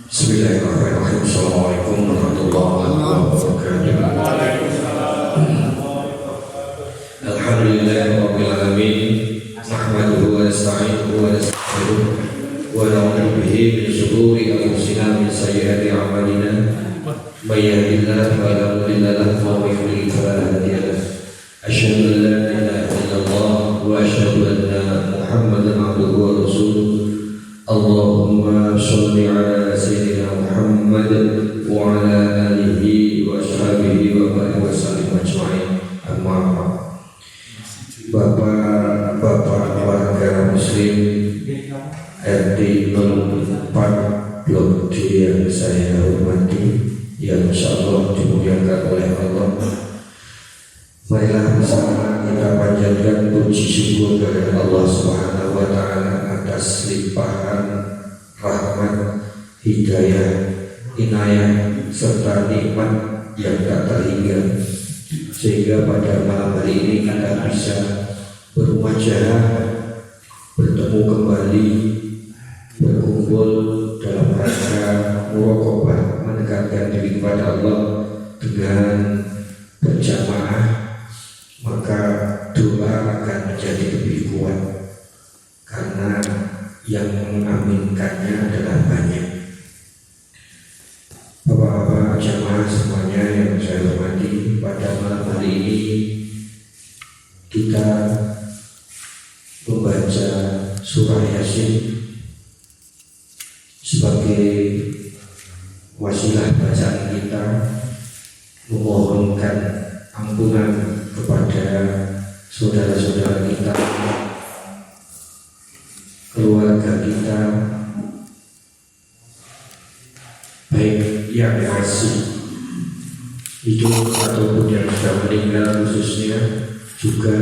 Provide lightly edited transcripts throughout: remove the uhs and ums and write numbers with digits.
Bismillahirrahmanirrahim. Assalamualaikum warahmatullahi wabarakatuh. Alhamdulillahirabbil alamin. Nahmaduhu wa nasta'inuhu wa nastaghfiruh wa na'udzu bihi min shururi anfusina min sayyiati a'malina. May yahdihillahu fala mudilla lahu wa may yudlil fala hadiya lahu. Asyhadu an la ilaha illallah wa asyhadu anna Muhammadan abduhu wa rasuluh. Allahumma sholli ala sayyidina Muhammad wa ala alihi wa ashabihi wa barik wa sallim ajma'in. Amma ba'd. Bapak-bapak warga muslim RT 04 Blok D yang saya hormati, yang insyaallah dimuliakan oleh Allah. Marilah bersama kita panjatkan puji syukur kepada Allah Subhanahu wa taala atas limpahan rahmat, hidayah, inayah serta nikmat yang tak terhingga, sehingga pada malam hari ini kita bisa bermuajahah, bertemu kembali, berkumpul dalam rangka muraqabah, mendekatkan diri kepada Allah dengan berjamaah. Maka doa akan menjadi lebih kuat karena yang mengaminkannya adalah banyak. Bapak-bapak jamaah semuanya yang saya hormati, pada malam hari ini kita membaca surah Yasin sebagai wasilah bacaan kita, memohonkan ampunan kepada saudara-saudara kita, keluarga kita, baik yang masih hidup ataupun yang sudah meninggal, khususnya juga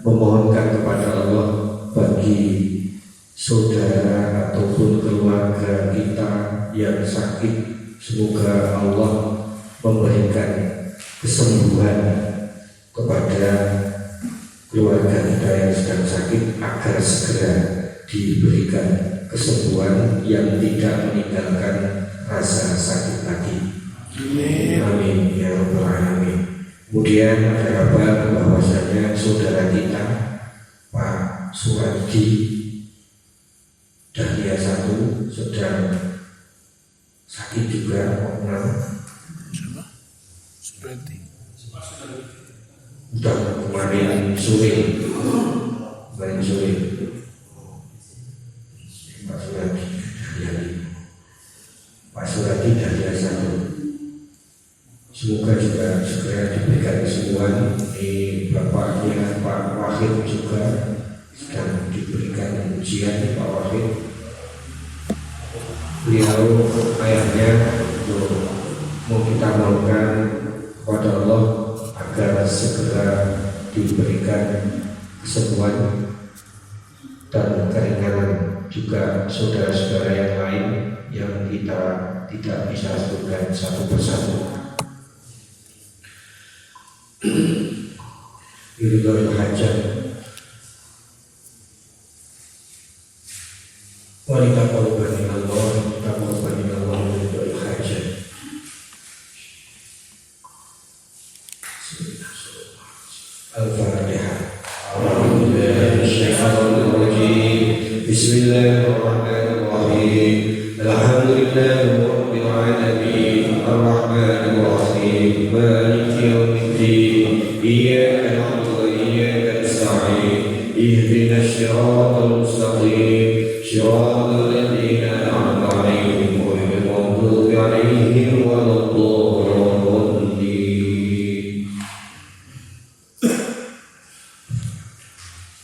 memohonkan kepada Allah bagi saudara ataupun keluarga kita yang sakit, semoga Allah memberikan kesembuhan kepada keluarga kita yang sedang sakit agar segera diberikan kesembuhan yang tidak meninggalkan rasa sakit lagi. Amin ya rabbal alamin. Kemudian ada kabar bahwasanya saudara kita Pak Suradi Dahlia 1 sedang sakit juga. Udah kemarin sore Pak Suradi Dahlia 1, semoga juga segera diberikan kesembuhan. Di bapaknya Pak Wahid juga sedang diberikan ujian. Pak Wahid, beliau ayahnya mau kita mohonkan kepada Allah agar segera diberikan kesembuhan dan keringanan. Juga saudara-saudara yang lain yang kita tidak bisa sebutkan satu persatu. Ridhoil hajat wanita korban Allah, wanita korban Allah, ridhoil hajat. Al-Fatihah. Bismillahirrahmanirrahim. Alhamdulillahirabbil alamin, arrahmanir rahim, maliki yaumiddin, iyyaka na'budu wa iyyaka nasta'in, ihdinas siratal mustaqim, siratal ladzina an'amta 'alaihim ghairil maghdubi 'alaihim waladdallin.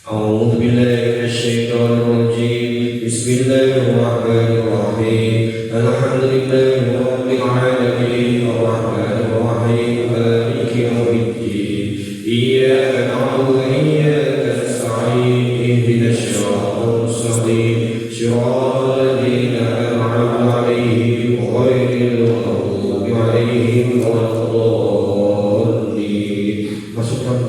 A'udzu billahi minasyaitonir rajim. Bismillahirrahmanirrahim. Alhamdulillahirabbil alamin, arrahmanir rahim, maliki yaumiddin, iyyaka na'budu wa iyyaka nasta'in, ihdinas siratal mustaqim, siratal ladzina an'amta 'alaihim ghairil maghdubi 'alaihim waladdallin. Masukkan.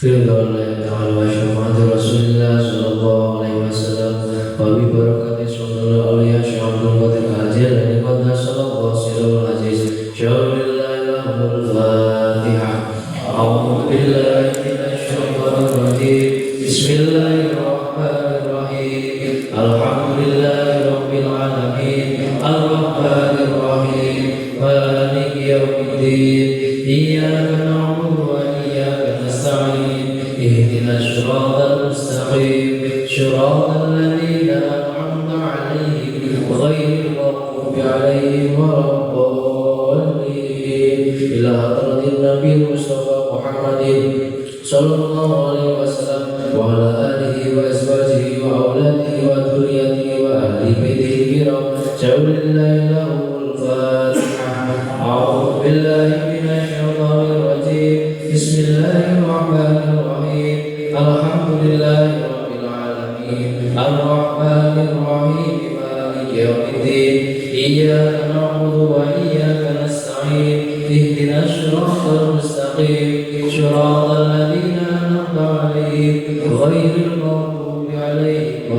ridha Allah Ta'ala wa syafaati Rasulillah sallallahu alaihi wasallam wa bi barakati sallallahu alaihi wasallam wa tajal dan qadar sallallahu alaihi aziz syaulillahi lahul fatihah a'udzu billahi minasy syaithanir rajim bismillahirrahmanirrahim alhamdulillahi rabbil alamin arrahmanir rahim maliki yaumiddin iyyaka na'budu wa iyyaka nasta'in ihdinas siratal mustaqim siratal ladzina an'amta 'alaihim ghairil maghdubi 'alaihim waladdallin ila hadratin nabiyil mustafa Muhammadin sallallahu alaihi wasallam wa ala alihi wa azwajihi wa auladihi wa dzurriyyatihi wa ahli baitihi kiram jaulillahi lahul fatihah a'udzu billahi minasy syaithanir rajim bismillahirrahmanirrahim alhamdulillahi rabbil alamin arrahmanir rahim maliki yaumiddin iyyaka na'budu wa iyyaka nasta'in ihdinas siratal mustaqim siratal ladzina an'amta 'alaihim ghairil maghdubi 'alaihim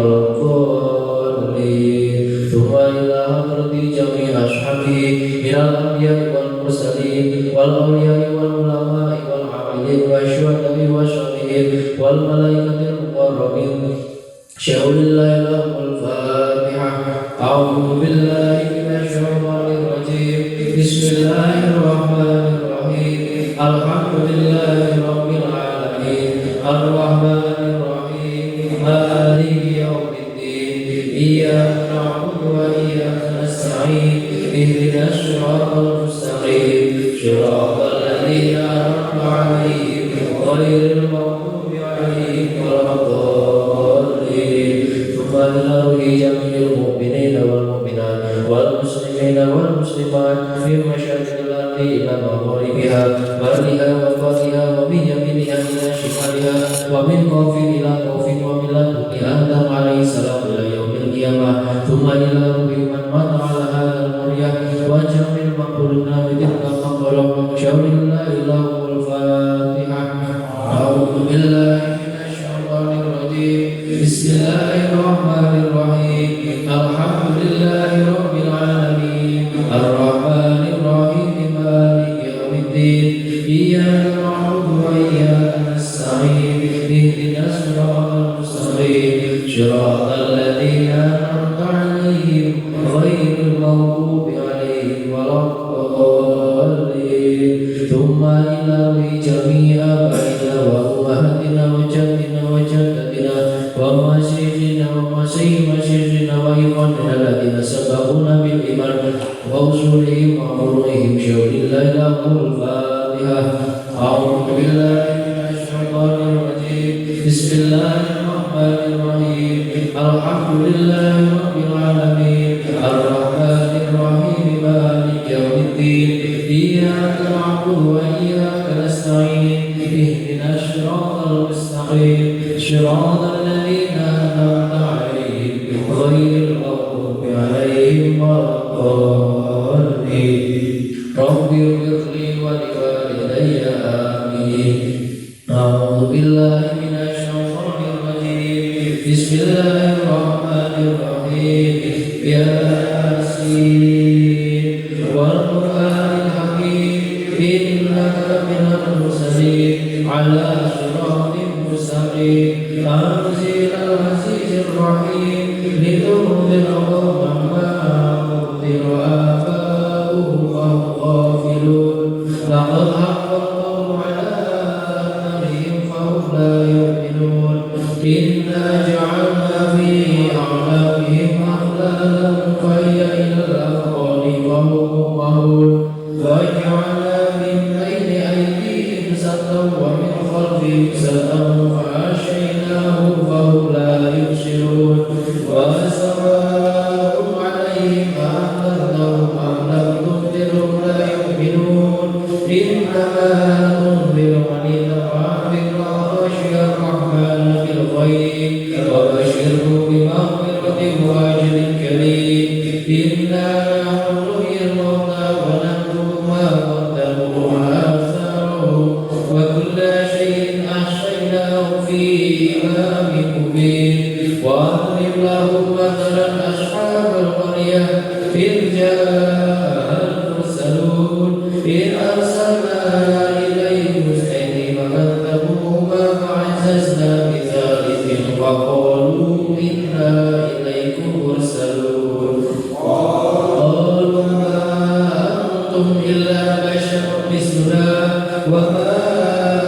waladdallin thumma ila hadrati jami' ashabi minal anbiya'i wal mursalin wal awliya'i wal ulama'i wal 'amilin wasyuhada'i wasyahidin wal malaikatil muqarrabin syaulillahi lahul fatihah a'udzu billahi minasy syaithanir rajim bismillahirrahmanirrahim alhamdulillahi rabbil alamin arrahmanir rahim maliki yaumiddin iyyaka na'budu wa iyyaka nasta'in ihdinas siratal mustaqim siratal ladzina an'amta 'alaihim ghairil maghdubi 'alaihim waladdallin thumma ila jami'il mu'minina wal mu'minat wal muslimina wal muslimat fi masyariqil ardi ila maghribiha bariha wa fatiha wa min yaminiha ila shimaliha wa min khawfin ila khawfin wa min ladunni Adam alaihi salam ila yaumil qiyamah thumma ila ruhi man mata ala hadal qaryah wa jamil maqbulina bi tilka maqalam syaulillahi lahul fatihah a'udzu billahi minasy syaithanir rajim bismillahirrahmanirrahim alhamdulillahi rabbil alamin arrahmanir rahim maliki yaumiddin iyyaka na'budu wa iyyaka nasta'in ihdinas siratal mustaqim siratal ladzina an'amta 'alaihim ghairil maghdubi 'alaihim waladdallin thumma ila jami'a baina wa ummahatina wa jaddina wa jaddatina wa masyikhina wa masyikhina wa ikhwanina alladhina sabaquna bil iman wa usulihim wa furu'ihim syaulillahi lahul fatihah a'udzu billahi minasy syaithanir rajim bismillahirrahmanirrahim alhamdulillahi rabbil alamin arrahmanir rahim maliki yaumiddin iyyaka na'budu wa iyyaka nasta'in ihdinas siratal mustaqim siratal ladzina an'amta 'alaihim ghairil maghdubi 'alaihim waladdallin rabbi ighfirli wa liwalidayya amin a'udzu billahi minasy syaithanir rajim bismillahirrahmanirrahim yasin wal qur'anil hakim innaka minal mursalin ala siratin mustaqim tanzilal azizir rahim litunzira qauman ma unzira aba'uhum wa hum ghafilun laqad haqqal qawlu ala aktharihim fahum la yu'minun inna ja'alna fi a'naqihim aghlalan fa hiya ilal azqani wa hum muqmahun wa ja'alna min bayni aydihim saddan wa min khalfihim saddan fa aghshaynahum fa hum la yubsirun wa sawa'un 'alaihim a anzartahum am lam tunzirhum la yu'minun innama tunziru man ittaba'a dhikra wa khashiya ar-rahmana bil ghaib wa bashshirhu bi maghfiratin wa ajrin karim inna nahnu nuhyil mauta wa naktubu ma qaddamu wa atharahum wa kulla shay'in ahsaynahu لهم مثلا أصحاب القرية إذ جاءها المرسلون إذ أرسلنا إليهم اثنين فكذبوهما فعززنا بثالث فقالوا إنا إليكم مرسلون قالوا ما أنتم إلا بشر مثلنا وما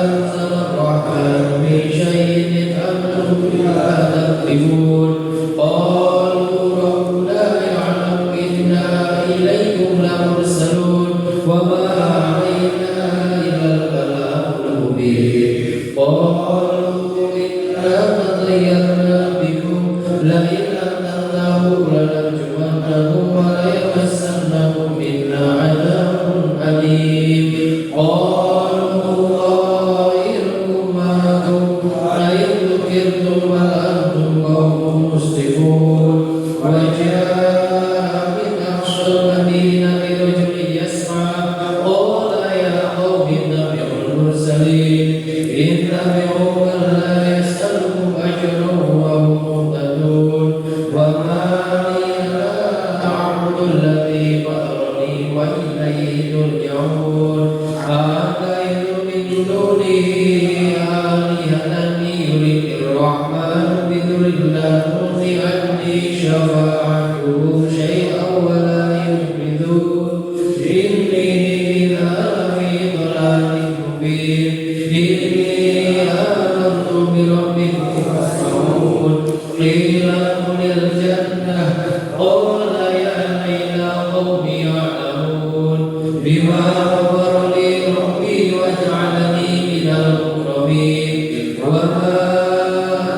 أنزل الرحمن من شيء أنتم إلا تكذبون قالوا ربنا يعلم إنا إليكم لمرسلون وما علينا إلا البلاغ المبين قالوا إنا تطيرنا بكم لئن لم تنتهوا لنرجمنكم وليمسنكم منا عذاب أليم قالوا طائركم معكم لئن ذكرتم بل أنتم قوم مسرفون وجاء من أقصى المدينة رجل يسعى قال يا قوم اتبعوا المرسلين اتبعوا من لا يسألكم أجرا وهم مهتدون وما لي لا أعبد الذي فطرني وإليه ترجعون أأتيت من دونه آلهة يريد الرحمن بذر لا تغني عني شفاعتهم شيئا ولا ينقذون إني إذا لفي ضلال مبين إني آمنت بربكم فاسمعون قيل ادخل الجنة قال يا ليت قومي يعلمون بما غفر لي ربي وجعلني من المكرمين وما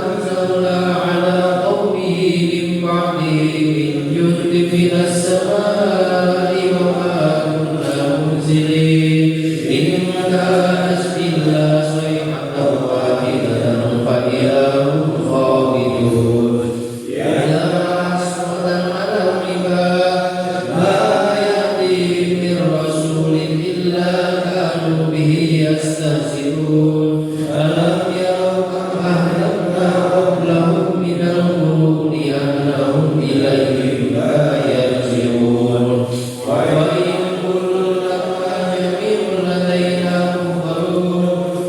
أنزلنا على قومه من بعده من جند من السماء وما كنا منزلين إن كانت إلا صيحة واحدة فإذا هم خامدون يا حسرة على العباد ما يأتيهم من رسول إلا كانوا به يستهزئون ألم يروا كم أهلكنا قبلهم من القرون أنهم إليهم لا يرجعون وإن كل لما جميع لدينا مهتدون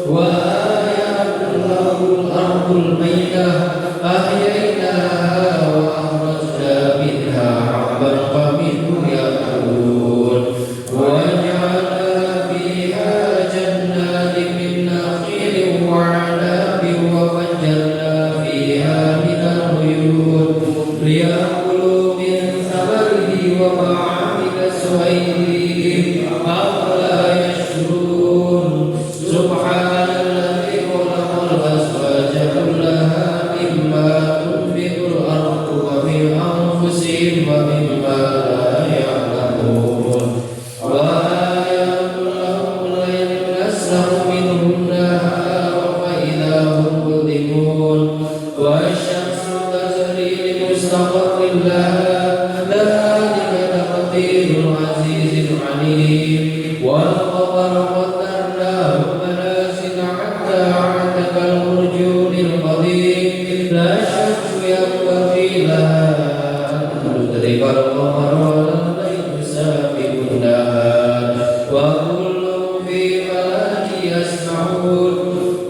وآيات له الأرض الميتة أحييناها وأخرجنا منها حبا فمنه يأكلون وجعلنا فيها جنات من نخيل وعناب وفجرنا فيها من العيون ليأكلوا من ثمره ومعامل سويهم أفلا يشكرون سبحان الذي خلق الأزواج كلها مما تنبت الأرض ومن أنفسهم ومما لا يعلمون وآيات لهم الليل نسلخ منه النهار فإذا هم مظلمون والشمس تجري لمستقر لها ذلك تقدير العزيز العليم والقمر قدرناه منازل حتى عاد كالأرجون القديم لا شمس ينبغي لها أن تدرك القمر ولا الليل سابق النهار وكل في فلك يسمعون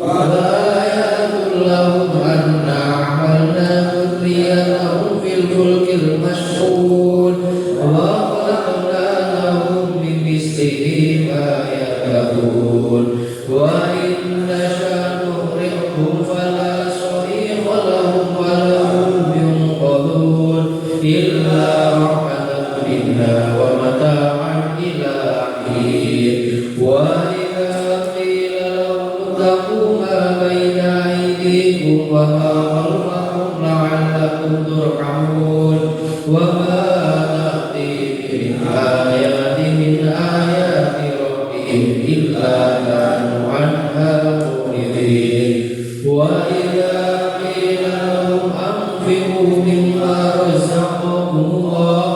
وآيات لهم أنا حملنا ذريتهم في الفلك المشحون وخلقنا لهم من مثله ما يركبون وإن نشأ نغرقهم فلا صريخ لهم ولا هم ينقذون إلا رحمة منا ومتاعا إلى حين وإذا قيل لهم اتقوا ما بين أيديكم وما خلفكم لعلكم ترحمون وما تأتيهم من آيات ربهم إلا كانوا عنها معرضين وإذا قيل لهم أنفقوا مما رزقكم الله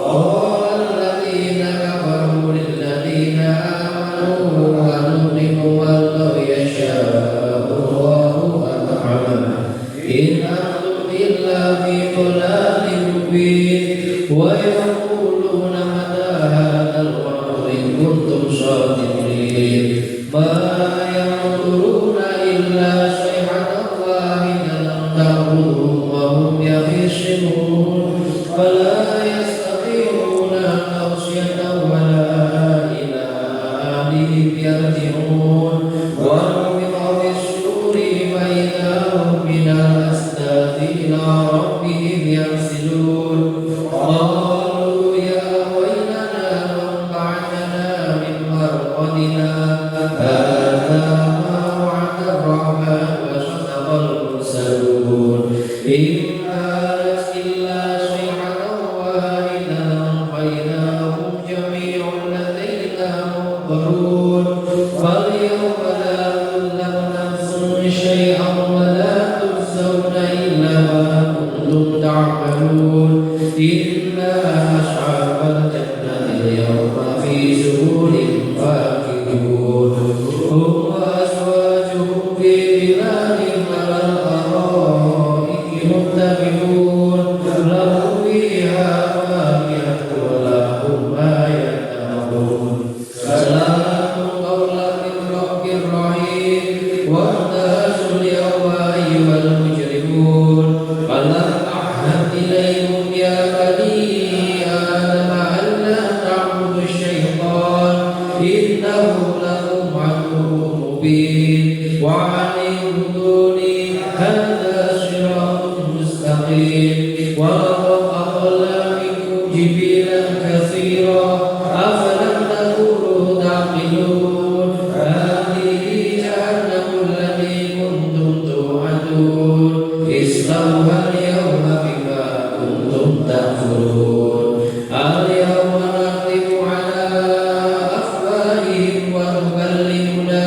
قال الذين كفروا للذين آمنوا أنطعم من لو يشاء الله أطعمه إن أنتم إلا في يبصرون فلا يستطيعون توصية ولا إلى أهلهم يرجعون ونفخ في الصور فإذا هم من الأجداث إلى ربهم ينسلون قالوا يا ويلنا من بعثنا من مرقدنا هذا ما وعد الرحمن وصدق المرسلون إن كانت إلا صيحة واحدة فإذا هم جميع لدينا محضرون فاليوم لا تظلم نفس شيئا ولا تجزون إلا ما كنتم تعملون إلا أصحاب الجنة اليوم في سرور فاكهون هم وأزواجهم في ظلال على الأرائك متكئون لهم فيها فاكهة ولهم ما يدعون سلام قولا من رب رحيم وامتازوا اليوم أيها المجرمون ألم أعهد إليكم يا بني آدم ألا تعبدوا الشيطان إنه لكم عدو مبين وأن اعبدوني هذا صراط مستقيم ولقد أضل منكم جبلا كثيرا أفلم تكونوا تعقلون هذه جهنم التي كنتم توعدون اصلوها اليوم بما كنتم تكفرون اليوم نختم على أفواههم ونبلغنا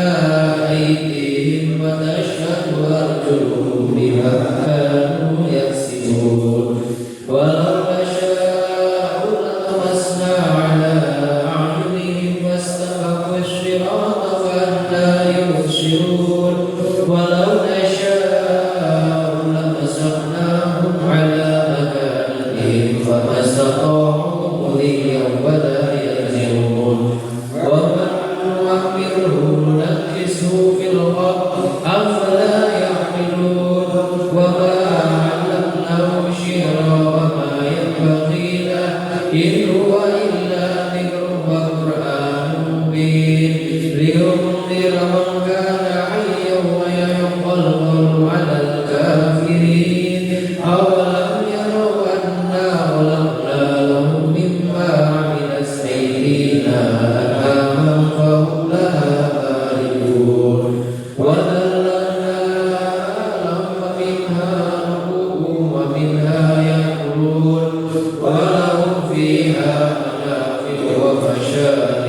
أيديهم وتشهد أرجلهم بما كانوا يكسبون ولو نشاء لطمسنا على أعينهم فاستبقوا الصراط فأنى يبصرون ولو نشاء لمسخناهم على مكانتهم فما استطاعوا مضيا ولا يرجعون ومن نعمره ننكسه في الخلق أفلا يعقلون وما علمناه شعرا وما ينبغي له إن هو إلا ذكر وقرآن مبين لينذر من كان حيا ويحق القول على الكافرين أولم يروا أنا خلقنا لهم مما عملت أيدينا أنعاما فهم لها مالكون وذللنا لهم فمنها ركوبهم ومنها يأكلون ولهم فيها منافع ومشارب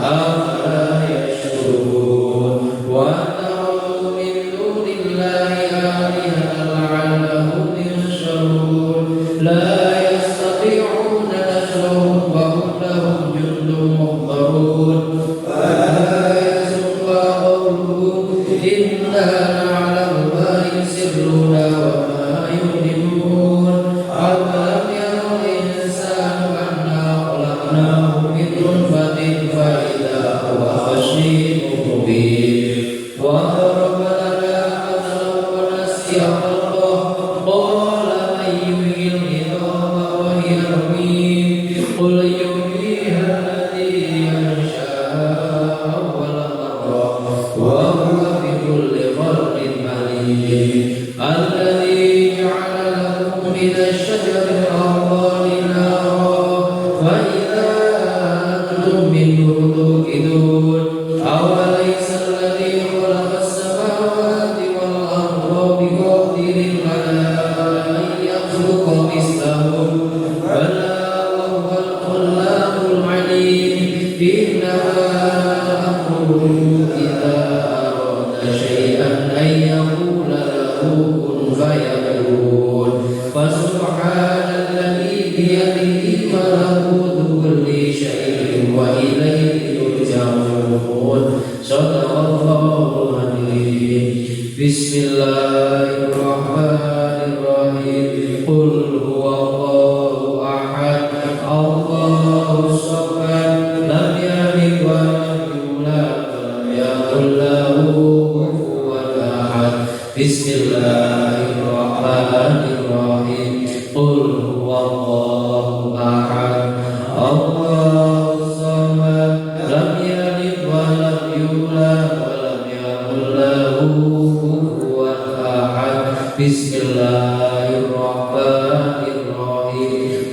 أفلا يشكرون واتخذوا من دون الله آلهة لعلهم ينصرون لا يستطيعون نصرهم وهم لهم جند محضرون فلا يحزنك قولهم إنا نعلم ما يسرون وما يعلنون أولم يرى الإنسان أنا خلقناه من نطفة فإذا هو خصيم مبين وضرب لنا مثلا ونسي خلقه قال من يحيي العظام وهي رميم قل يحييها الذي أنشأها أول مرة وهو بكل خلق عليم الذي جعل لكم من الشجر الأخضر نارا فإذا أنتم منه توقدون أوليس الذي خلق السماوات والأرض بقادر على أن يخلق مثلهم بلى وهو الخلاق العليم إنما أمره إذا أراد شيئا أن يقول له كن فيكون فسبحان الذي بيده ملكوت كل شيء وإليه ترجعون صدق الله العظيم بسم الله الرحمن الرحيم قل هو الله أحد الله الصمد لم يلد ولم يولد ولم يكن له كفوا أحد بسم الله الرحمن الرحيم قل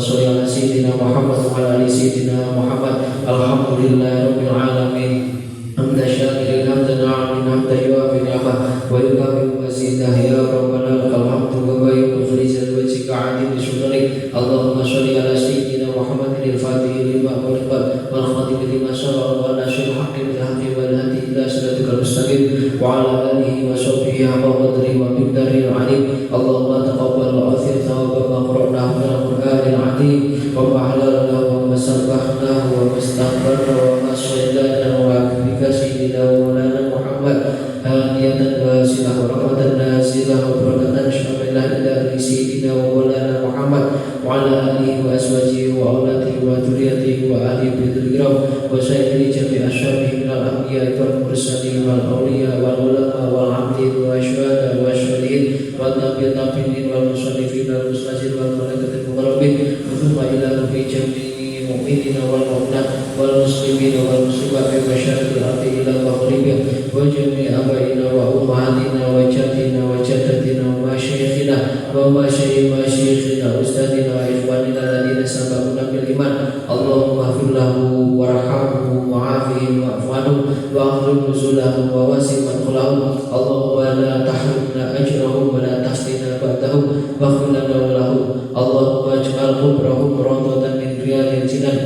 sholli ala sayyidina Muhammad wa ala ali sayyidina Muhammad. Alhamdulillahirabbil alamin. Hamdan syakirin hamdan na'imin hamdan yuwafi ni'amah wa yukafi mazidah ya rabbana lakal hamdu kama yanbaghi li wajhika 'azimi syukrik. Allahumma sholli ala sayyidina Muhammadin al-fatih lima ughliqa wal khatim lima sabaqa wa nasyil haqqi bil haqqi wal hadi ila siratikal mustaqim wa ala alihi wa sahbihi haqqa qadri wa miqdaril 'azim. Allahumma taqabbal wa athir thawaba ma qara'nahu min al-Qur'anil 'azim wa ma halalnahu wa ma sabbahnahu wa ma istaghfarna wa ma sayyidana wa سيدنا ومولانا محمد هادية واسعة ورحمة نازلة وبركة شاملة إلى سيدنا ومولانا محمد وعلى آله وأزواجه وأولاده وذريته وآله بالكرام وسائر جميع أشرافه من الأنبياء والمرسلين والأولياء والعلماء والعابدين والشهداء والشهيدين والتابعين والمصنفين والمستشرقين والملائكة المقربين ثم إلى روح جميع المؤمنين والمؤمنات والمسلمين والمسلمات في مشارق الأرض إلى مغربها وجميع آبائنا وأمهاتنا وجدنا وجدتنا ومشايخنا ومشايخنا وأستاذنا وإخواننا الذين سبقونا بالإيمان. اللهم اغفر له وارحمه وعافه واعف عنه واغفر نزله وواسع مدخله. اللهم لا تحرمنا أجرهم ولا تفتنا بعدهم واغفر لنا وله. اللهم اجعل قبرهم روضة من رياض الجنان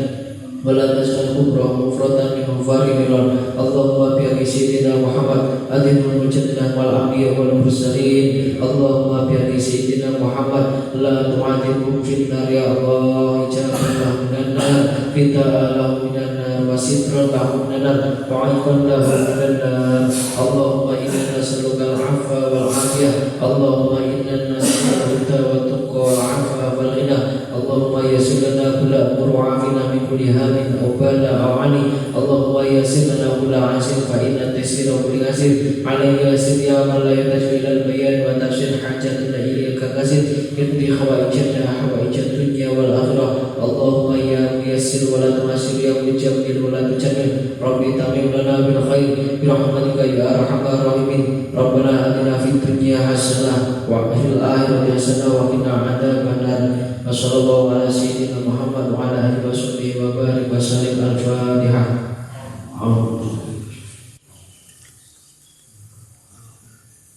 ولا تجعل قبرهم مفردا من حفار النيران. اللهم بحق سيدنا محمد أذن المجدنا والأنبياء والمرسلين. اللهم بحق سيدنا محمد لا تعذبهم في النار يا الله. اجعل لهم من النار فتاة لهم من النار وسترا لهم من النار وعيقا لهم من النار. اللهم إنا نسألك العفو والعافية. اللهم إنا نسألك الهدى والتقى والعفو والغنى. اللهم يسر لنا كل أمور وعافنا من كل هم أو بلاء أو عني. اللهم يسر لنا كل عسير فإن التيسير كل عسير عليه يسر يا من لا يحتاج إلى البيان وتفسير حاجتنا إليك كثير يقضي حوائجنا حوائج الدنيا والآخرة. اللهم يا ميسر ولا تعسر يا مجمل ولا تجمل. ربي تمم لنا بالخير برحمتك يا أرحم الراحمين. ربنا آتنا في الدنيا حسنة وفي الآخرة حسنة وقنا عذاب النار. وصلى الله على سيدنا محمد وعلى آله وصحبه وبارك وسلم. الفاتحة.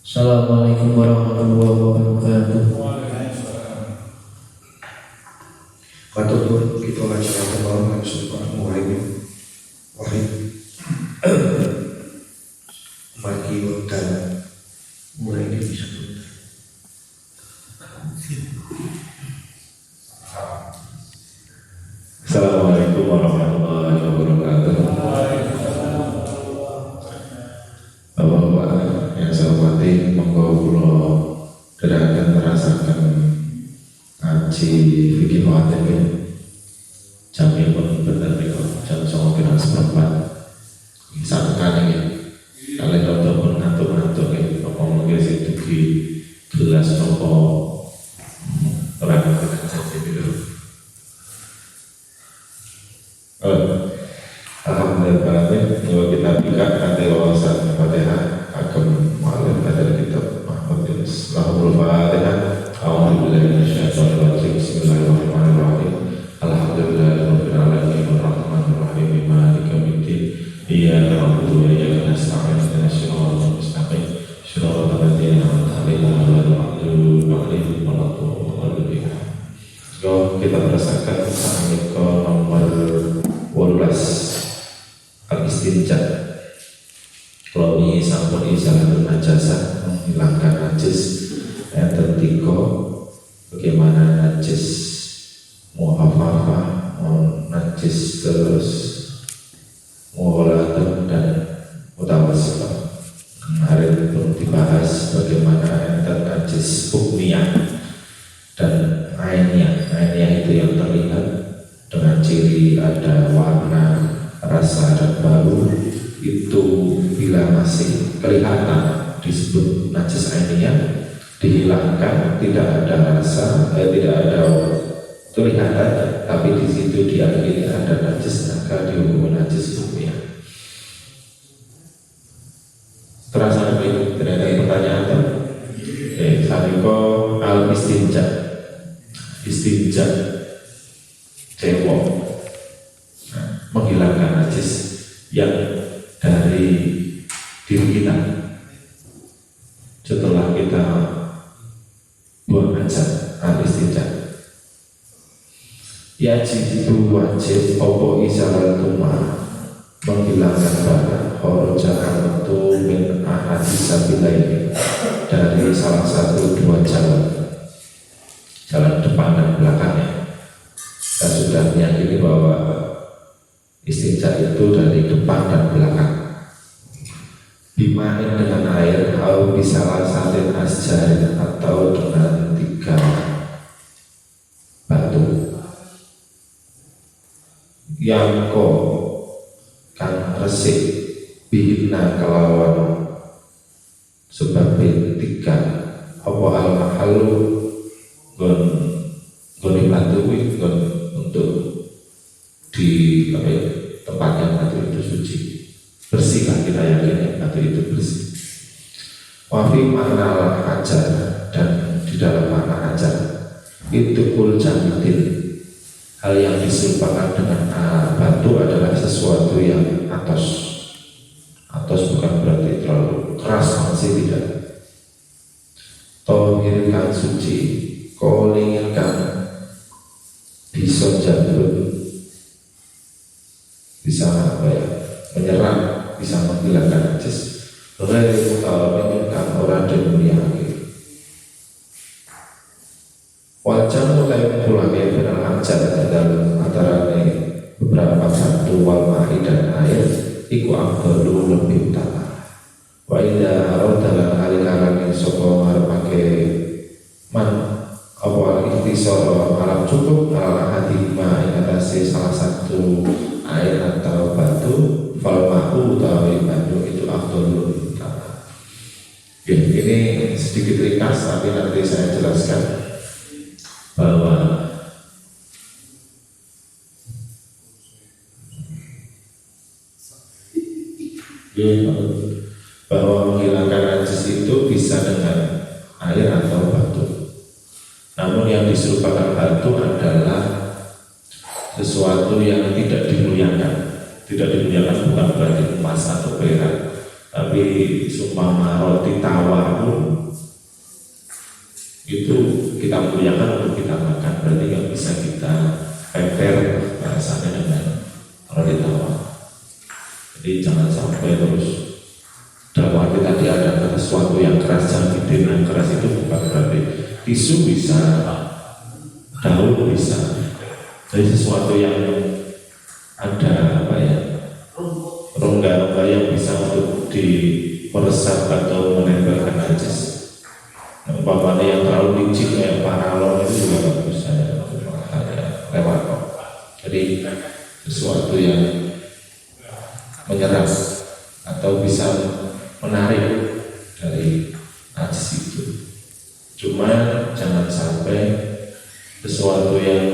Assalamualaikum warahmatullahi wabarakatuh. Matur kita laksanakan malam sumpah muhaimin wahid maki waktan mulai ini bisa dulu. Assalamualaikum warahmatullahi wabarakatuh. Bapak-bapak yang saya hormati, monggo kula dherekaken merasakan ngaji fikih mu'atim jamipun bener niku jam 9.04 satekan iki kalian rada pun ngantuk-ngantuk iki apa mungkin sing dugi gelas napa ora kena janji dulu. Alhamdulillah, bahwa kita buka nanti wawasan Fatihah akan mu'allim pada kitab Mahmud Yunus. Alhamdulillah, Bismillahirrahmanirrahim. Alhamdulillahirabbil alamin arrahmanir rahim maliki yaumiddin. Iyyaka na'budu wa iyyaka nasta'in ihdinas siratal mustaqim siratal ladzina an'amta 'alaihim ghairil maghdubi 'alaihim waladdallin. So kita merasakan saat nomor 18 al-istinja. Kalau ini sampun izalatul najasa, menghilangkan najis. Yang ketiga, bagaimana najis muhafafah, najis terus mughaladah dan mutawassithah. Kemarin belum dibahas bagaimana enter najis hukmiyah dan ainiyah. Ainiyah itu yang terlihat dengan ciri ada warna, rasa dan bau. Itu bila masih kelihatan disebut najis ainiyah. Dihilangkan, tidak ada rasa, tidak ada kelihatan, tapi di situ diakhiri ada najis, maka dihukum najis hukmiyah. Terasa itu tidak ada pertanyaan tuh? Saniko al istinja. Istinja cewek, menghilangkan najis yang dari diri kita setelah kita buang hajat al-istinja. Yajib itu wajib opo isalatuma menghilangkan barang horojakan itu min ahadisabilaini dari salah satu dua jalan depan dan belakangnya. Kita sudah meyakini bahwa istinja itu dari depan dan belakang. Bimain dengan air, atau bisa saling asjarin atau dengan 3 batu. Yang kan resik bihina kelawan sebab 3 apa al-mahalu gon batu untuk di tempatnya batu itu suci, bersih kan, kita yakin batu itu bersih. Wafi makna ajar, dan di dalam makna ajar itu kul jamidin, hal yang diserupakan dengan batu adalah sesuatu yang atos bukan berarti terlalu keras, masih tidak. Tohirkan suci, kolingkan bisa jadul, bisa menyerang, bisa menghilangkan najis. Lalu kalau menyenangkan orang dan dunia akhir. Wajah mulai pulangnya benar ajar dalam antara beberapa batu wal ma'i dan air, iku afdalu lebih utama. Wa idza aradana alikalan sapa marepake man apa al-ikhtisar alam cukup ala hadima ing atase salah satu air atau batu, fal ma'u utawi batu itu afdalu lebih utama. Ya, ini sedikit ringkas tapi nanti saya jelaskan bahwa menghilangkan najis itu bisa dengan air atau batu. Namun yang diserupakan batu adalah sesuatu yang tidak dimuliakan. Tidak dimuliakan bukan berarti emas atau perak, tapi sumpama roti tawar pun itu kita muliakan untuk kita makan, berarti nggak bisa kita peper bahasanya dengan roti tawar. Jadi jangan sampai terus dalam arti tadi ada sesuatu yang keras, jangan yang keras itu bukan berarti tisu bisa, daun bisa. Jadi sesuatu yang ada rongga-rongga yang bisa untuk diperesap atau menempelkan najis. Umpamanya yang terlalu licin kayak paralon itu juga nggak bisa lewat. Jadi sesuatu yang menyerap atau bisa menarik dari najis itu. Cuma jangan sampai sesuatu yang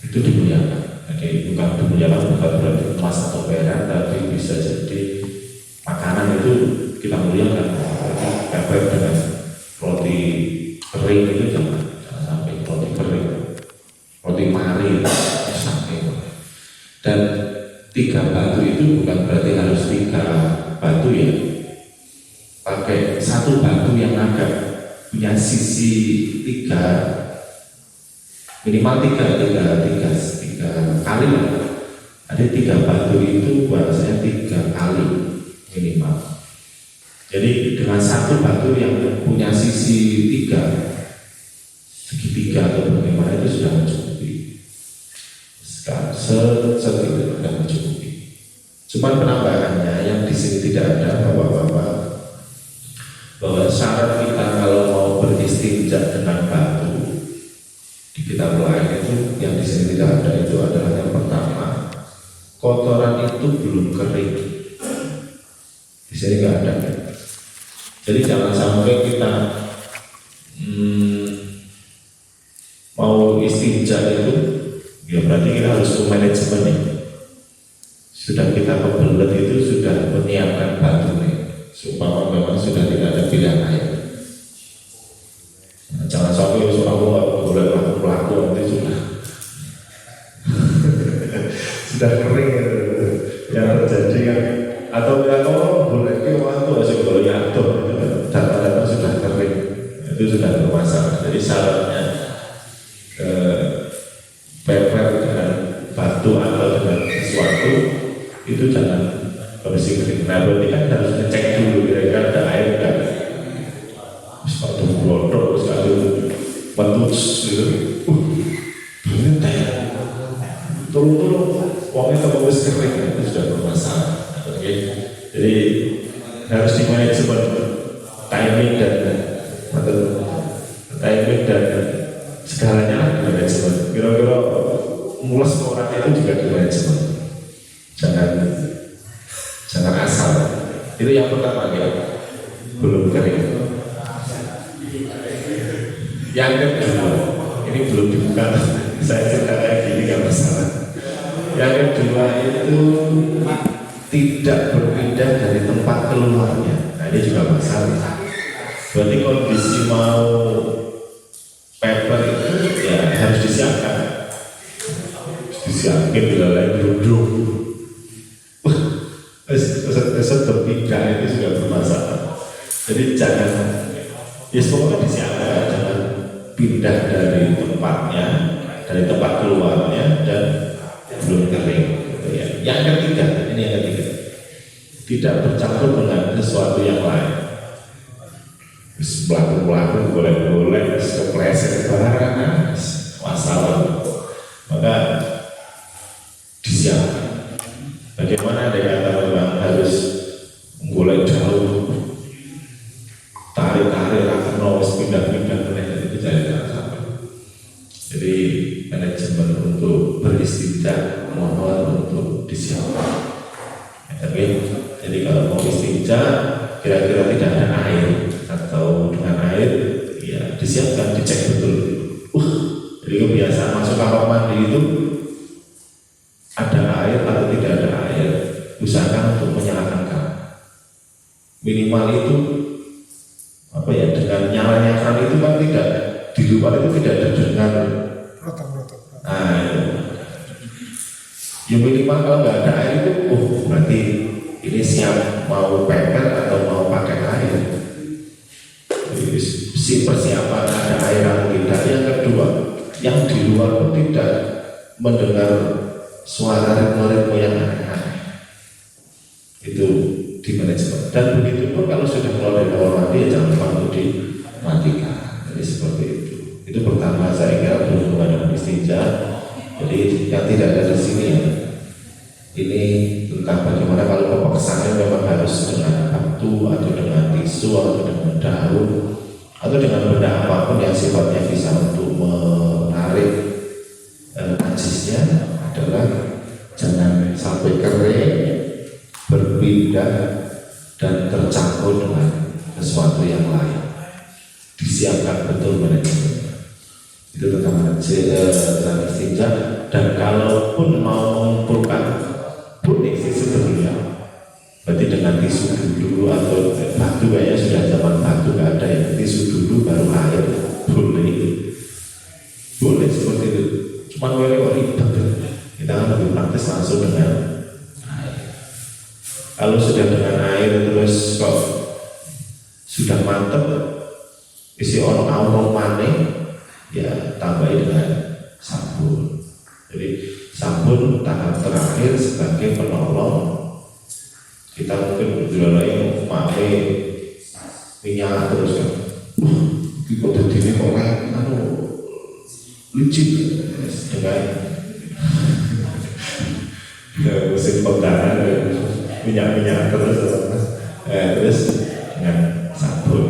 itu dimuliakan. Jadi bukan dimuliakan bukan berarti emas atau perak, tapi bisa jadi makanan itu kita muliakan. Berarti dengan roti kering itu jangan sampai roti kering, roti mari sampai. Dan 3 batu itu bukan berarti harus 3 batu ya. Pakai 1 batu yang agak punya sisi 3, minimal 3 kali lah. Ada 3 batu itu bahasanya 3 kali minimal. Jadi dengan 1 batu yang punya sisi 3, segitiga atau bagaimana itu sudah mencukupi. Segitu sudah mencukupi. Cuma penambahannya yang di sini tidak ada bahwa syarat kita kalau mau beristinja dengan batu di kitab lain itu yang di sini tidak ada itu adalah yang pertama, kotoran itu belum kering. Di sini nggak ada. Jadi jangan sampai kita mau istinja itu, ya berarti kita harus manajemen ya. Sudah kita kebelet itu sudah menyiapkan batu nih, supaya memang sudah tidak ada pilihan air. Nah, jangan sampai aku nggak boleh melakukan nanti sudah sudah kering yang terjadi kan, atau ya kalau boleh ke waktu asal kalau ya data-data sudah kering itu sudah bermasalah. Jadi syaratnya pepet dengan batu atau dengan sesuatu itu jangan bersih kering. Nah berarti kan harus ngecek dulu kira-kira ada air kan, sepatu bodoh sekali metus gitu, ini teh turun uangnya kalau wis kering itu sudah bermasalah. Jadi harus di manajemen timing dan segalanya di manajemen. Kira-kira mulus orang itu juga di manajemen. Jangan asal. Itu yang pertama ya, belum kering. Yang kedua, ini belum dibuka. Saya cerita kayak gini nggak masalah. Yang kedua itu tidak berpindah dari tempat keluarnya. Nah ini juga masalah. Berarti kondisi mau paper itu ya harus disiapkan. Disiapkan bila lain duduk. Esok berpindah itu juga bermasalah. Jadi jangan, ya semoga disiapkan, jangan pindah dari tempatnya, dari tempat keluarnya dan belum kering. Yang ketiga, ini yang ketiga, tidak bercampur dengan sesuatu yang lain. Pelaku boleh kepleset barang, masalah. Maka disiapkan. Bagaimana dengan teman-teman harus mulai jauh, tarik akan pindah-pindah itu jangan sampai. Jadi manajemen untuk beristinja mohon untuk disiapkan. Jadi kalau mau istinja kira-kira tidak ada air atau dengan air, ya disiapkan, dicek betul. Jadi kebiasaan masuk kamar mandi itu ada air atau tidak ada air, usahakan untuk menyalakan keran. Minimal itu dengan nyalanya keran itu kan tidak di luar itu tidak ada dengan rotok. Nah itu. Ya minimal kalau nggak ada air itu, berarti ini siap mau paper atau mau pakai air. Jadi, si persiapan ada air atau tidak. Yang kedua, yang di luar pun tidak mendengar suara ritme yang aneh-aneh. Itu di manajemen. Dan begitu pun kalau sudah keluar dari kamar mandi ya jangan lupa untuk dimatikan. Jadi seperti itu. Itu pertama saya kira berhubungan dengan istinja. Jadi yang tidak ada di sini ya, ini tentang bagaimana kalau pemeksannya memang harus dengan batu atau dengan tisu atau dengan daun atau dengan benda apapun yang sifatnya bisa untuk menarik najisnya, adalah jangan sampai kering, berpindah dan tercampur dengan sesuatu yang lain. Disiapkan betul manajemen. Itu tentang istinja. Dan kalaupun mau mengumpulkan pun isi sebelumnya, berarti dengan tisu dulu atau batu, kayaknya sudah zaman batu nggak ada ya, tisu dulu baru air, boleh seperti itu. Cuma kalau ribet, kita kan lebih praktis langsung dengan air. Kalau sudah dengan air terus kok sudah mantap, isi orang maning, ya tambahin dengan sabun. Jadi sabun tahap terakhir sebagai penolong. Kita mungkin jualnya pakai minyak terus kan. Kita jadi orang licin, ya kan? Musim penggaran minyak terus, terus dengan sabun.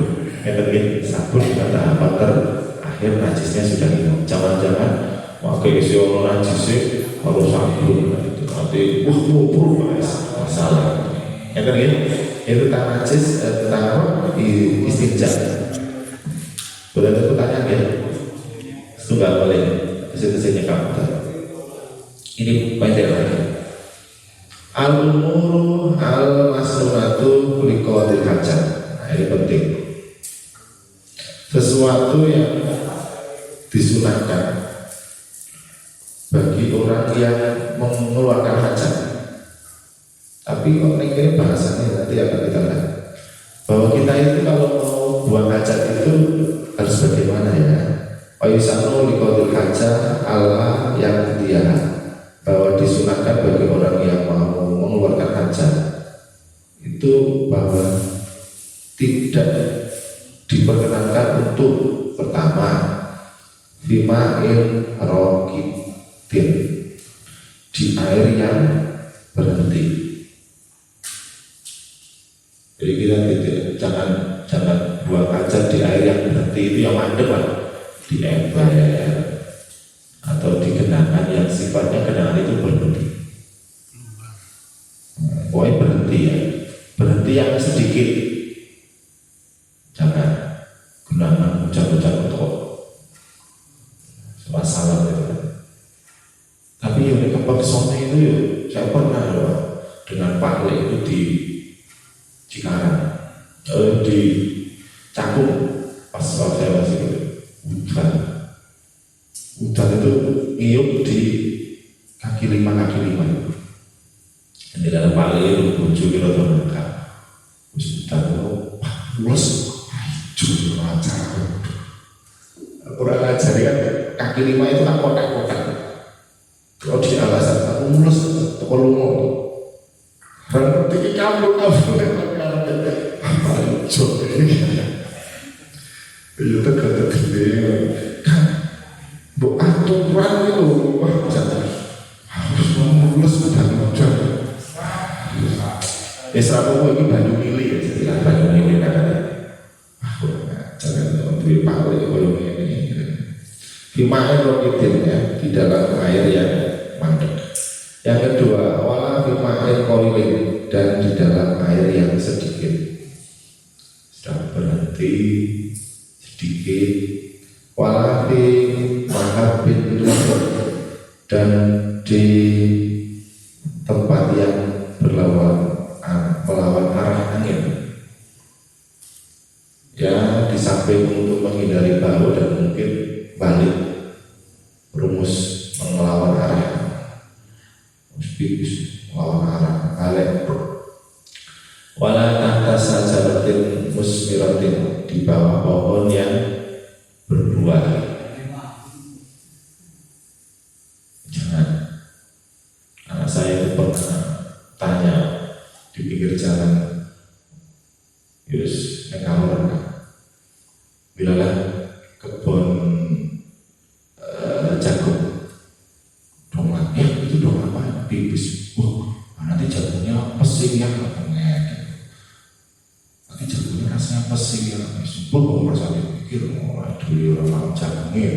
Sabun kita tahap terakhir najisnya sudah hilang. Jangan-jangan pakai isi orang najisnya kalau sabun itu nanti masalah. Yang kedua itu tentang najis, tentang istinja. Boleh ada pertanyaan ya? Itu nggak boleh. Kesini kamu. Ini pendek lagi. Al-umuru al-masnunatu liqadil hajat. Nah ini penting. Sesuatu yang disunahkan bagi orang yang mengeluarkan hajat. Tapi kok ini bahasannya nanti akan kita lihat bahwa kita itu kalau mau buang hajat itu harus bagaimana ya. Waisanu liqaudil hajat Allah yang dia, bahwa disunahkan bagi orang yang mau mengeluarkan hajat itu bahwa tidak diperkenankan untuk pertama fima'il rokitin, di air yang berhenti. Jadi kita jangan buang hajat di air yang berhenti, itu yang mandek lah, di ember atau di genangan yang sifatnya genangan itu berhenti. Pokoknya berhenti ya, berhenti yang sedikit. Jangan genangan hujan-hujan untuk masalah itu. Tapi yang di Kepeksone itu ya, saya pernah loh dengan Pak Le itu di Cikarang, di Cakung, pas saya masih hutan itu ngiyup di kaki lima. Di dalam Pak Le itu muncul kira mereka, hutan itu luas, jujur aja. Kurang ajar kan, kaki lima itu kan kotak-kotak. Kalau di alasan aku mulus, toko lungo. Berarti ini kamu jauh itu kata gede kan bu aturan itu wah jangan harus mulus dan hujan ya serapu ini Bandung Mili ya istilah Bandung Mili katanya jangan untuk pakai kalau ini Fima'il rokitin ya, di dalam air yang mandek. Yang kedua, wala fima'il kolilin, dan di dalam air yang sedikit. Sudah berhenti sedikit. Wala fi mahabin, dan di tempat yang melawan arah angin. Ya, di samping untuk menghindari bau dan mungkin balik rumus melawan arah, melawan arah balik. Wala tahta sajaratin musmiratin, di bawah pohon yang berbuah. Jangan. Karena saya itu pernah tanya di pinggir jalan, Yus, kalau bilalah kebun jagung, dongak, itu dong apa? Pipis. Nanti jagungnya pesing ya, nanti jagungnya rasanya pesing ya. Sebelum kamu merasa pikir, aduh orang jagungnya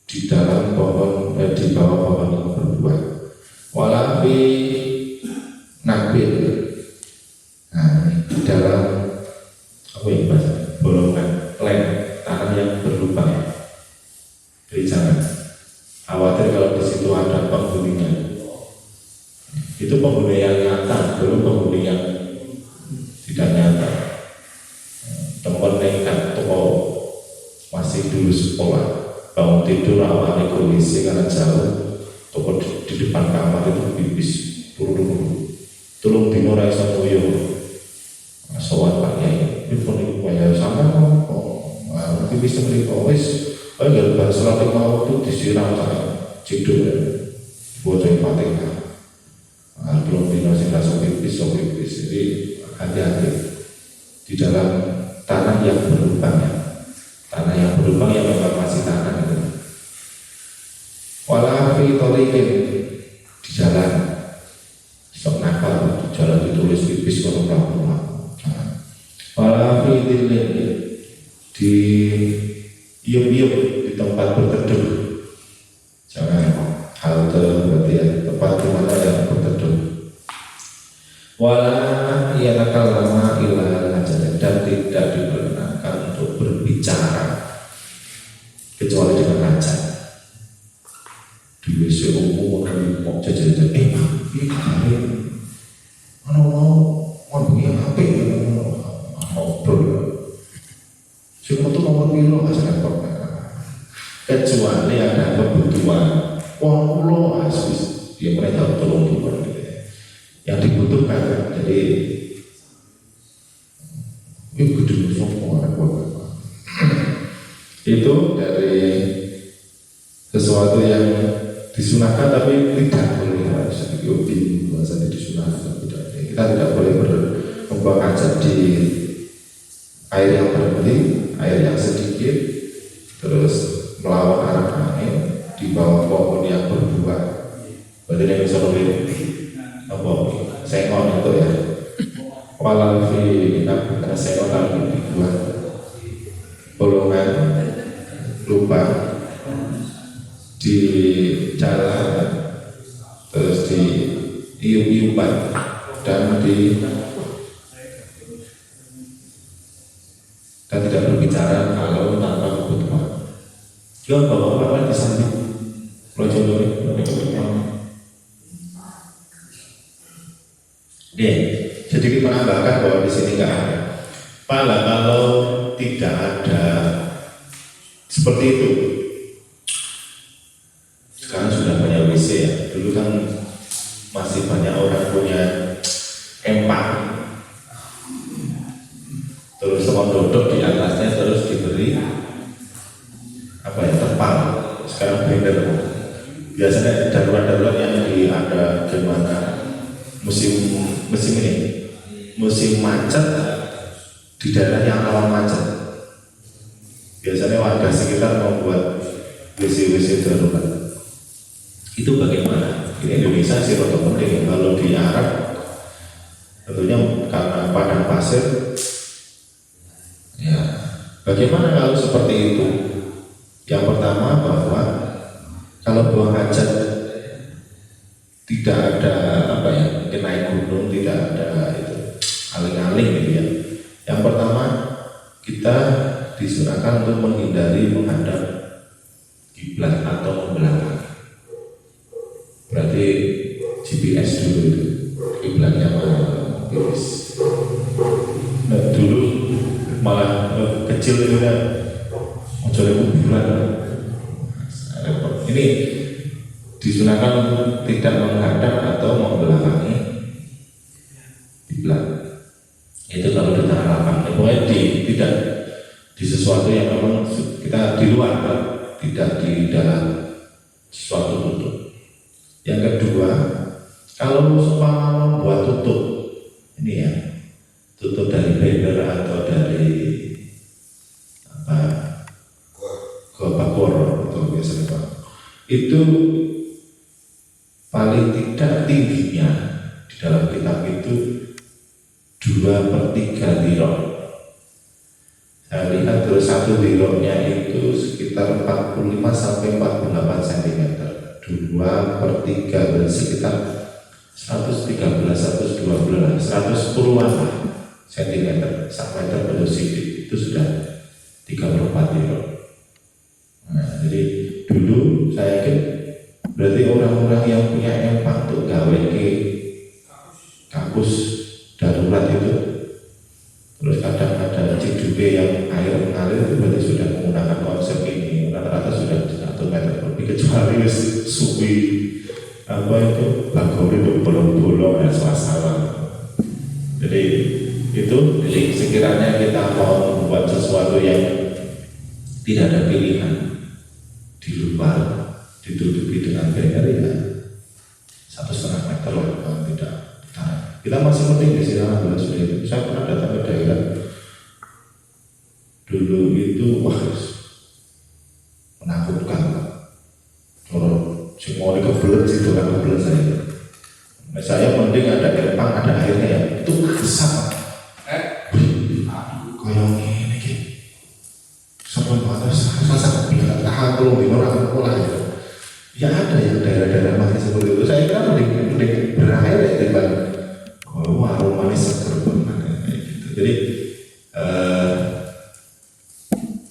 di dalam pohon, di bawah pohon yang berbuah. Walafi nabil, di dalam apa yang bahasa bolongan lem, tanah yang berlubang. Jadi jangan khawatir kalau di situ ada penghuninya. Itu penghuni yang nyata, belum penghuni yang tidak nyata. Teman nekat toko masih dulu sekolah, bangun tidur awalnya kondisi karena jauh, toko di depan kamar itu pipis, turun timur rasa tuyul, soal paknya ini pun itu banyak sama kok, pipis terbeli kowis. Enggak lepas selalu mau itu disiram saya ciduk ya bocor patika belum dinasi rasa pipis jadi hati-hati di dalam tanah yang berlubang ya, tanah yang berlubang yang memang masih tanah itu. Walafi torikin, di jalan sok nakal di jalan ditulis pipis kalau pulang. Walafi dilin, di iup-iup di tempat berteduh. Jangan halte berarti ya, tempat di mana yang berteduh. Wala nakal lama ilah hajat, dan tidak diperkenankan untuk berbicara kecuali dengan hajat. Di WC umum kami mau jajan-jajan, ini mau begini apa ya, ngobrol. Semua itu nomor pilo aja kan, kecuali ada kebutuhan wong pulau asus ya mereka tolong gitu ya. Yang dibutuhkan kan. Jadi itu gedung semua itu dari sesuatu yang disunahkan tapi tidak boleh harus diubi bahasanya disunahkan tidak. Kita tidak boleh membuang hajat di air yang berhenti, air yang sedikit, terus melawan arah angin di bawah pohon yang berbuah. Berarti yang bisa lebih apa? Sengon itu ya. Walau fi karena sengon lagi dibuat bolongan lubang di jalan, terus di iup-iupan dan tidak berbicara kalau tanpa kebutuhan. Yo bawa-bawa di samping projo sedikit menambahkan bahwa di sini nggak ada. Pala kalau tidak ada seperti itu. Sekarang sudah banyak WC ya. Dulu kan masih banyak orang punya empang. Terus semua duduk di atasnya terus diberi apa ya terpal. Sekarang blender. Biasanya darurat-darurat yang ada gimana musim ini musim macet di daerah yang rawan macet. Biasanya warga sekitar membuat WC darurat. Itu bagaimana? Di Indonesia sih roto penting. Kalau di Arab tentunya karena padang pasir. Ya, bagaimana kalau seperti itu? Yang pertama bahwa kalau buang hajat tidak ada apa ya, mungkin naik gunung tidak ada itu aling-aling gitu ya. Yang pertama kita disunahkan untuk menghindari menghadap kiblat atau membelakang. Berarti GPS dulu itu kiblatnya mana? GPS. Nah, dulu malah kecil itu kan mencoba kiblat. Ini disunahkan tidak menghadap atau membelakangi kiblat. Itu kalau di tanah lapang. Pokoknya tidak di sesuatu yang memang kita di luar, tidak di dalam sesuatu tutup. Yang kedua, kalau seumpama membuat tutup, ini ya, tutup dari blender atau dari apa, bakor atau biasanya apa, itu paling tidak tingginya di dalam kitab itu 2/3 dirok. Saya lihat terus satu diroknya itu sekitar 45 sampai 48 cm. 2/3 berarti sekitar 113, 112, 110-an cm sampai terbentuk itu sudah 3/4 dirok. Nah, jadi dulu saya yakin berarti orang-orang yang punya empang untuk gawe ke kampus darurat itu, terus kadang ada juga yang air mengalir itu berarti sudah menggunakan konsep ini. Rata-rata sudah 1 meter lebih, kecuali suwi apa itu bagor itu bolong-bolong dan suasana. Jadi sekiranya kita mau membuat sesuatu yang tidak ada pilihan di luar, ditutupi dengan barrier ya 1,5 meter lah kalau tidak. Kita masih penting di sini alhamdulillah sudah itu. Saya pernah datang ke daerah dulu itu wah menakutkan. Kalau semua dikebelet situ kan kebelet saya. Saya penting ada empang, ada airnya ya. Itu besar. Kayak ini gitu. Sampai mana saya kebelet tahan belum di orang sekolah ya. Ya ada yang daerah-daerah masih seperti itu. Saya kira mending berair ya daripada aroma manis seger banget gitu. Jadi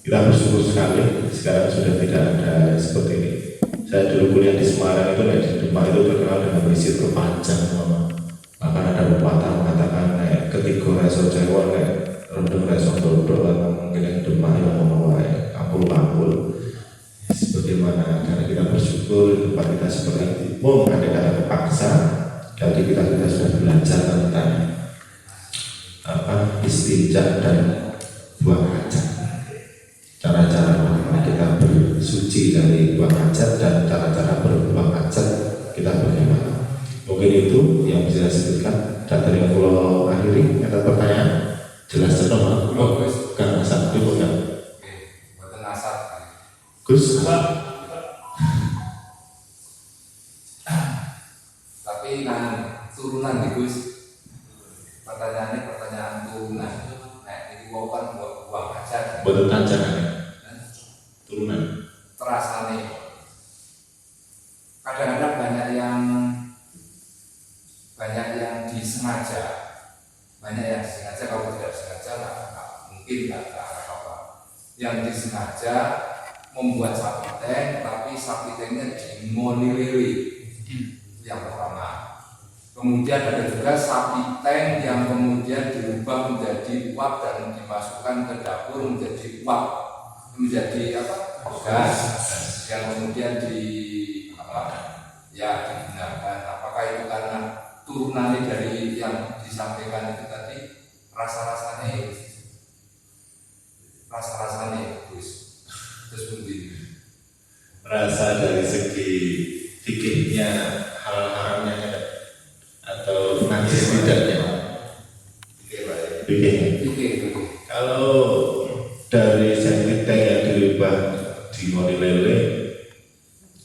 kita bersyukur sekali sekarang sudah tidak ada seperti ini. Saya dulu kuliah di Semarang itu di Demak itu terkenal dengan misi terpanjang, bahkan ada pepatah mengatakan ketiga reso Jawa rendeng reso dodo, mungkin yang Demak yang membawa kampul-kampul sebagaimana karena kita kita bersyukur di tempat kita seperti itu. Ada kata terpaksa, jadi kita sudah belajar tentang istinja dan buang hajat, cara-cara bagaimana kita bersuci dari buang hajat dan cara-cara berbuang hajat kita bagaimana. Mungkin itu yang bisa saya sebutkan. Dan dari yang pulau akhiri ada pertanyaan jelas jelas kan asal itu bukan buatan asap Gus. tapi kan turunan di Gus, pertanyaannya pertanyaan turunan. Nah ini kan buang hajat Buat tanjakan turunan terasa nih. Kadang-kadang banyak yang disengaja, kalau tidak sengaja nggak mungkin nggak apa-apa. Yang disengaja membuat sapi tank, tapi sapi tanknya dimoni lele, yang pertama. Kemudian ada juga sapi tank yang kemudian dirubah menjadi uap dan dimasukkan ke dapur menjadi uap, menjadi gas yang kemudian digunakan. Apakah itu karena turunannya dari yang disampaikan itu tadi, rasa-rasanya Gus, terus begini. rasa dari segi fikihnya halal haramnya atau najis tidaknya fikihnya. Kalau dari segi tank yang dirubah di moni lele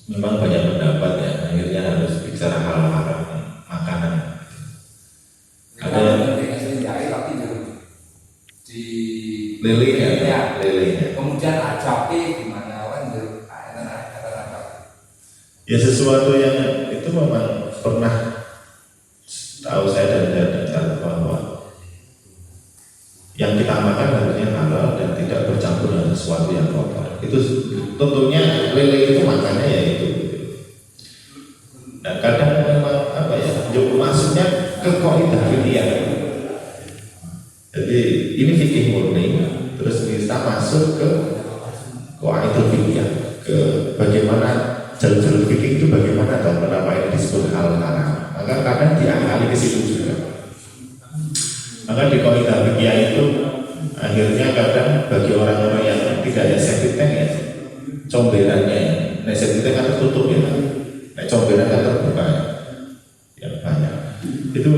memang banyak pendapat ya, akhirnya harus bicara halal haram makanan. Ada tapi di lelenya. Kemudian ajapi gimana kan Ya sesuatu yang itu memang pernah tahu saya dan dengar bahwa yang kita makan harusnya halal dan tidak bercampur dengan sesuatu yang kotor. Itu tentunya lele itu makannya ya itu. Nah kadang memang masuknya ke kaidah fikih. Jadi ini fikih murni, terus kita masuk ke kaidah fikih, ke bagaimana jalur fikih itu bagaimana dan kenapa ini disebut halal haram. Maka kadang diakali ke situ juga. Maka di kaidah fikih itu akhirnya kadang bagi orang-orang yang tidak ada safety tank ya, comberannya ya, safety tank kan tertutup ya, comberan kan terbuka ya banyak. Itu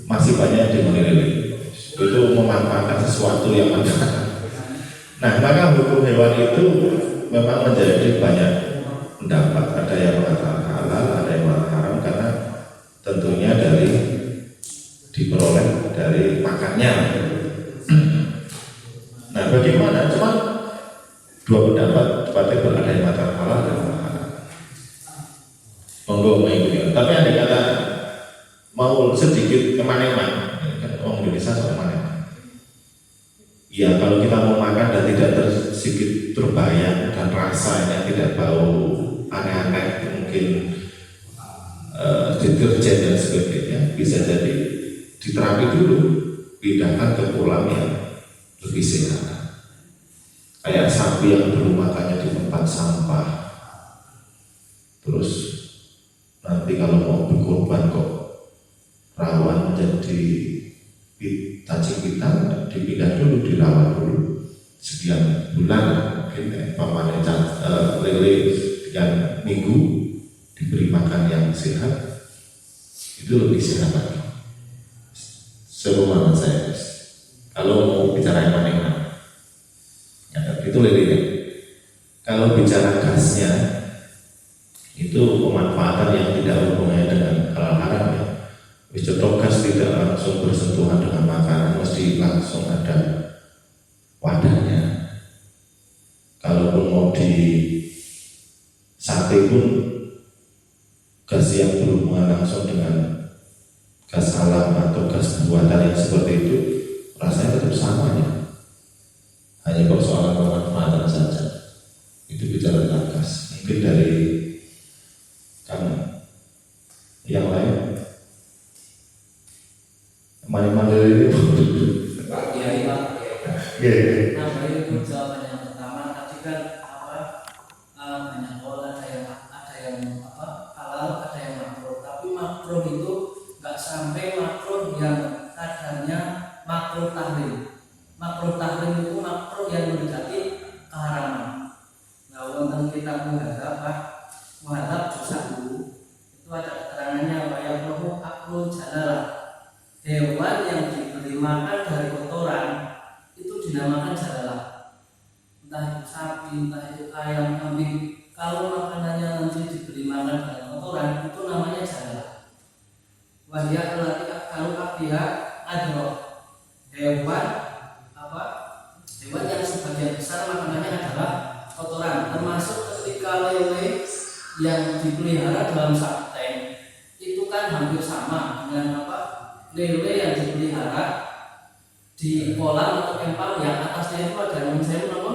masih banyak yang dimiliki. Itu memanfaatkan sesuatu yang ada. Nah, maka hukum hewan itu memang menjadi banyak pendapat. Ada yang mengatakan halal, ada yang mengatakan haram karena tentunya diperoleh dari makannya. Nah, bagaimana? Cuma dua pendapat, ada yang mengatakan halal dan haram. Monggo mengikuti. Tapi ada kata mau sedikit kemana-mana. Orang Indonesia kemana-mana. Ya kalau kita mau makan dan tidak sedikit terbayang dan rasanya tidak bau aneh-aneh, mungkin deterjen dan sebagainya, bisa jadi diterapi dulu, pindahkan ke kolam yang lebih sehat. Kayak sapi yang dulu makannya di tempat sampah, terus nanti kalau mau berkorban kok rawan menjadi cacing hitam, dipindah dulu, dirawat dulu sekian bulan, mungkin pamannya lele sekian minggu, diberi makan yang sehat, itu lebih sehat lagi. Sepemahaman saya, kalau mau bicara yang mana ya, itu lelenya. Kalau bicara gasnya, itu pemanfaatan yang tidak berhubungan dengan halal haram ya. Contoh gas tidak langsung bersentuhan dengan makanan, mesti langsung ada wadahnya. Kalaupun mau di sate pun gas yang berhubungan langsung dengan gas alam atau gas buatan yang seperti itu rasanya tetap sama ya. Hanya persoalan pemanfaatan saja. Itu bicara tentang gas. Mungkin dari kamu yang lain. Mana-mana ini Pak Kiai Pak. Nah, itu jawaban yang pertama tadi kan banyak pola kayak Muhatab juz 1 itu ada keterangannya bahwa rohu aklul jalalah, hewan yang diberi makan dari kotoran itu dinamakan jalalah, entah itu sapi, entah itu ayam, kambing. Kalau makanannya nanti diberi makan dari kotoran itu namanya jalalah. Wahya alati akalu afiha adroh, hewan yang sebagian besar makanannya adalah kotoran, termasuk ketika lele yang dipelihara dalam sateng itu kan hampir sama dengan lele yang dipelihara di kolam atau empang yang atasnya itu ada yang saya apa?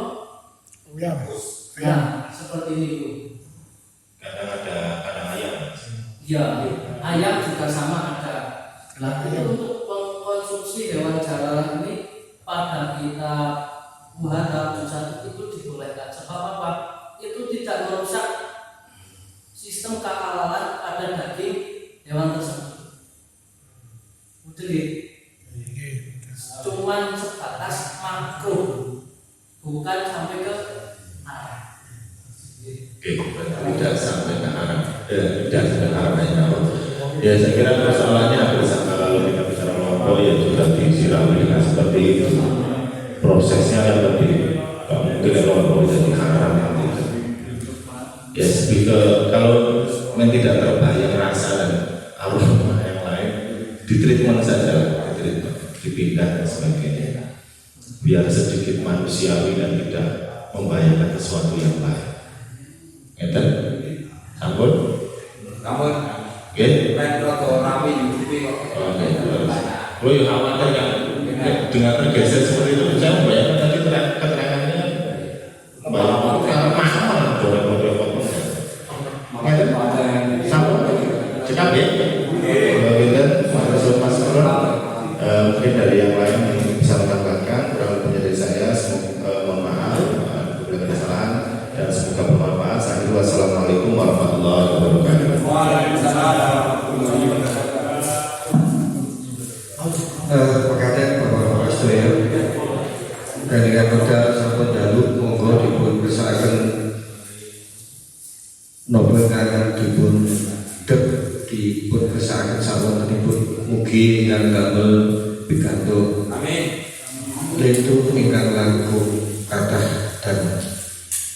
Nah, seperti itu. Kadang ayam. Ya, ayam juga sama ada. Nah, untuk mengkonsumsi hewan jalalah ini pada kita muhatab itu dibolehkan. Sebab apa? Itu tidak merusak sistem kehalalan pada daging hewan tersebut. Udah, cuman sebatas makruh, bukan sampai ke haram. Tidak sampai ke haram. Tidak sampai ke haram ya. Saya kira persoalannya bersama kalau kita bicara lombok ya sudah disirami dengan seperti itu. Prosesnya yang lebih mungkin lombok jadi haram nanti. Ya kalau tidak terbayang rasa dan aroma yang lain, ditreatment saja, dipindah dan sebagainya, biar sedikit manusiawi dan tidak membayangkan sesuatu yang lain. Ngeten, sampun. Namun, metode rame YouTube kok. Lo yang khawatir kan dengan tergeser seperti itu, saya membayangkan tadi keterangannya mahal, sampun. Cekap ya. Mungkin dari yang lain bisa menambahkan, kurang lebih dari saya, mohon maaf, beberapa kesalahan dan semoga bermanfaat. Wassalamualaikum warahmatullahi wabarakatuh. Pekaten Bapak sedaya kaliyan modal sampun dalu monggo dipun persaaken nopo ingkang dipun dipun persaaken sawontenipun mugi ingkang damel pikantuk. Amin. Itu ingkang langkung kathah dan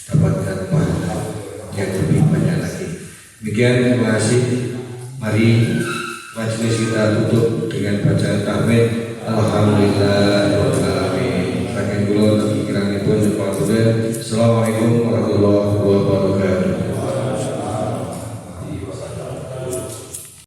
dapatkan pahala yang lebih banyak lagi. Demikian, terima kasih. Mari majelis kita tutup dengan bacaan tahmid. Alhamdulillah.